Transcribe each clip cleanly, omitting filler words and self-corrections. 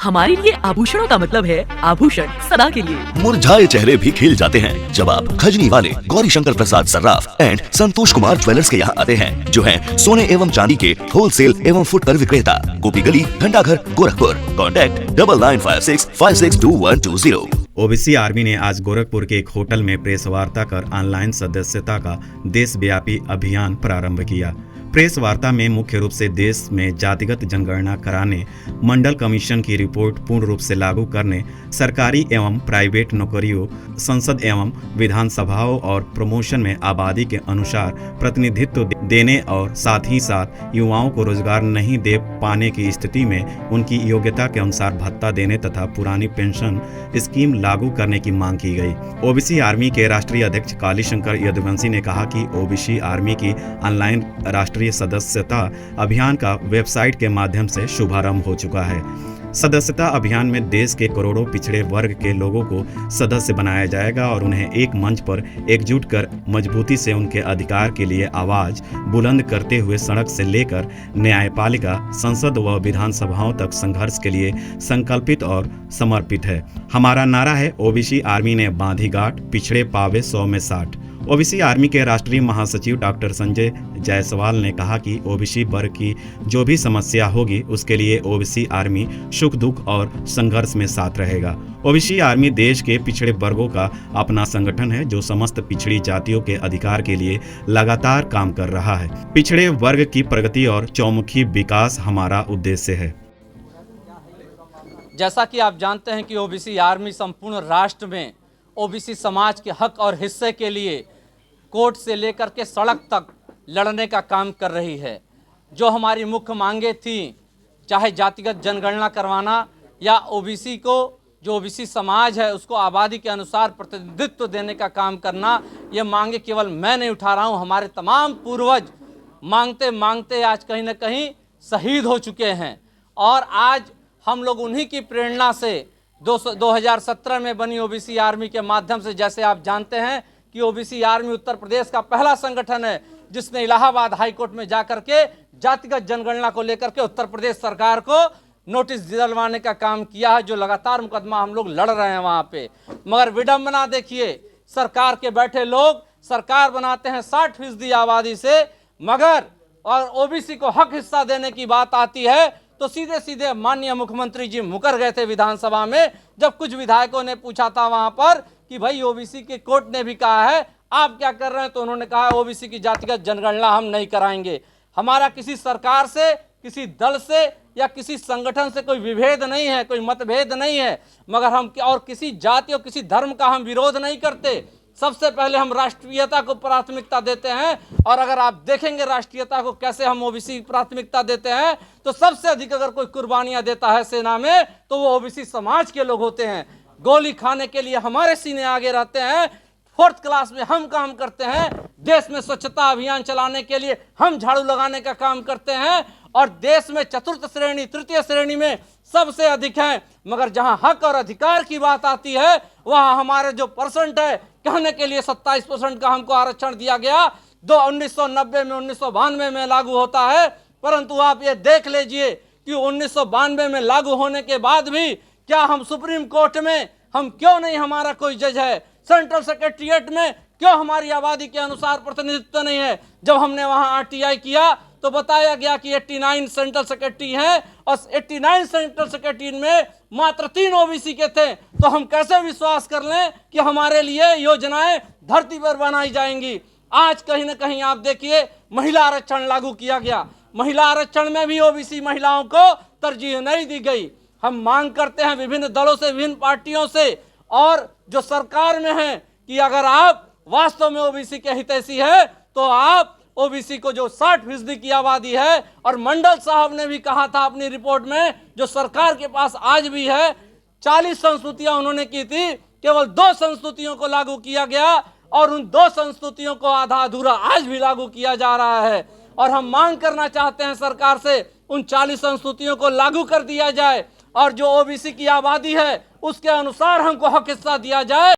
हमारे लिए आभूषणों का मतलब है आभूषण सदा के लिए। मुरझाए चेहरे भी खिल जाते हैं जब आप खजनी वाले गौरी शंकर प्रसाद सर्राफ एंड संतोष कुमार ज्वेलर्स के यहाँ आते हैं, जो हैं सोने एवं चांदी के होलसेल एवं फुटकर विक्रेता, गोपी गली, घंटाघर, गोरखपुर। कॉन्टैक्ट 9956562120। ओबीसी आर्मी ने आज गोरखपुर के एक होटल में प्रेस वार्ता कर ऑनलाइन सदस्यता का देशव्यापी अभियान प्रारंभ किया। प्रेस वार्ता में मुख्य रूप से देश में जातिगत जनगणना कराने, मंडल कमीशन की रिपोर्ट पूर्ण रूप से लागू करने, सरकारी एवं प्राइवेट नौकरियों, संसद एवं विधानसभाओं और प्रमोशन में आबादी के अनुसार प्रतिनिधित्व देने और साथ ही साथ युवाओं को रोजगार नहीं दे पाने की स्थिति में उनकी योग्यता के अनुसार भत्ता देने तथा पुरानी पेंशन स्कीम लागू करने की मांग की गई। ओबीसी आर्मी के राष्ट्रीय अध्यक्ष कालीशंकर यदुवंशी ने कहा कि ओबीसी आर्मी की ऑनलाइन राष्ट्रीय सदस्यता अभियान का वेबसाइट के माध्यम से शुभारंभ हो चुका है। सदस्यता अभियान में देश के करोड़ों पिछड़े वर्ग के लोगों को सदस्य बनाया जाएगा और उन्हें एक मंच पर एकजुट कर मजबूती से उनके अधिकार के लिए आवाज बुलंद करते हुए सड़क से लेकर न्यायपालिका, संसद व विधानसभाओं तक संघर्ष के लिए संकल्पित और समर्पित है। हमारा नारा है, ओबीसी आर्मी ने बांधी गांठ, पिछड़े पावे 100 में 60। ओबीसी आर्मी के राष्ट्रीय महासचिव डॉक्टर संजय जायसवाल ने कहा कि ओबीसी वर्ग की जो भी समस्या होगी उसके लिए ओबीसी आर्मी सुख दुख और संघर्ष में साथ रहेगा। ओबीसी आर्मी देश के पिछड़े वर्गों का अपना संगठन है जो समस्त पिछड़ी जातियों के अधिकार के लिए लगातार काम कर रहा है। पिछड़े वर्ग की प्रगति और चौमुखी विकास हमारा उद्देश्य है। जैसा कि आप जानते हैं कि ओबीसी आर्मी संपूर्ण राष्ट्र में ओबीसी समाज के हक और हिस्से के लिए कोर्ट से लेकर के सड़क तक लड़ने का काम कर रही है। जो हमारी मुख्य मांगे थी, चाहे जातिगत जनगणना करवाना या ओबीसी को, जो ओबीसी समाज है उसको आबादी के अनुसार प्रतिनिधित्व देने का काम करना, ये मांगे केवल मैं नहीं उठा रहा हूँ, हमारे तमाम पूर्वज मांगते मांगते आज कहीं ना कहीं शहीद हो चुके हैं। और आज हम लोग उन्हीं की प्रेरणा से 2017 में बनी ओबीसी आर्मी के माध्यम से, जैसे आप जानते हैं कि ओबीसी आर्मी उत्तर प्रदेश का पहला संगठन है जिसने इलाहाबाद हाई कोर्ट में जाकर के जातिगत जनगणना को लेकर के उत्तर प्रदेश सरकार को नोटिस दिलवाने का काम किया है, जो लगातार मुकदमा हम लोग लड़ रहे हैं वहां पे। मगर विडंबना देखिए, सरकार के बैठे लोग सरकार बनाते हैं 60% आबादी से, मगर और ओबीसी को हक हिस्सा देने की बात आती है तो सीधे सीधे माननीय मुख्यमंत्री जी मुकर गए थे विधानसभा में, जब कुछ विधायकों ने पूछा था वहां पर कि भाई ओबीसी के कोर्ट ने भी कहा है, आप क्या कर रहे हैं, तो उन्होंने कहा ओबीसी की जातिगत जनगणना हम नहीं कराएंगे। हमारा किसी सरकार से, किसी दल से या किसी संगठन से कोई विभेद नहीं है, कोई मतभेद नहीं है, मगर हम और किसी जाति और किसी धर्म का हम विरोध नहीं करते। सबसे पहले हम राष्ट्रीयता को प्राथमिकता देते हैं, और अगर आप देखेंगे राष्ट्रीयता को कैसे हम ओबीसी प्राथमिकता देते हैं, तो सबसे अधिक अगर कोई कुर्बानियां देता है सेना में तो वो ओबीसी समाज के लोग होते हैं। गोली खाने के लिए हमारे सीने आगे रहते हैं, 4th क्लास में हम काम करते हैं, देश में स्वच्छता अभियान चलाने के लिए हम झाड़ू लगाने का काम करते हैं, और देश में 4th श्रेणी 3य श्रेणी में सबसे अधिक हैं। मगर जहां हक और अधिकार की बात आती है वहां हमारे जो परसेंट है, कहने के लिए 27% का हमको आरक्षण दिया गया, 1990 में 1992 में लागू होता है, परंतु आप ये देख लीजिए कि 1992 में लागू होने के बाद भी क्या हम सुप्रीम कोर्ट में हम क्यों नहीं, हमारा कोई जज है, सेंट्रल सेक्रेटरिएट में क्यों हमारी आबादी के अनुसार प्रतिनिधित्व नहीं है। जब हमने वहां आरटीआई किया तो बताया गया कि 89 सेंट्रल सेक्रेटरी हैं और 89 सेंट्रल सेक्रेटरी में मात्र 3 ओबीसी के थे, तो हम कैसे विश्वास कर लें कि हमारे लिए योजनाएं धरती पर बनाई जाएंगी। आज कहीं ना कहीं आप देखिए महिला आरक्षण लागू किया गया, महिला आरक्षण में भी ओबीसी महिलाओं को तरजीह नहीं दी गई। हम मांग करते हैं विभिन्न दलों से, विभिन्न पार्टियों से और जो सरकार में है कि अगर आप वास्तव में ओबीसी के हितैषी है तो आप ओबीसी को जो 60% की आबादी है, और मंडल साहब ने भी कहा था अपनी रिपोर्ट में, जो सरकार के पास आज भी है, 40 संस्तुतियां उन्होंने की थी, केवल 2 संस्तुतियों को लागू किया गया और उन 2 संस्तुतियों को आधा अधूरा आज भी लागू किया जा रहा है। और हम मांग करना चाहते हैं सरकार से उन 40 संस्तुतियों को लागू कर दिया जाए और जो ओबीसी की आबादी है उसके अनुसार हमको हक हिस्सा दिया जाए।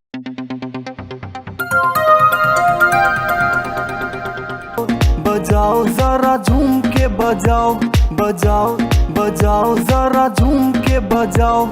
बजाओ जरा झूम के बजाओ, बजाओ बजाओ, जरा झूम के बजाओ।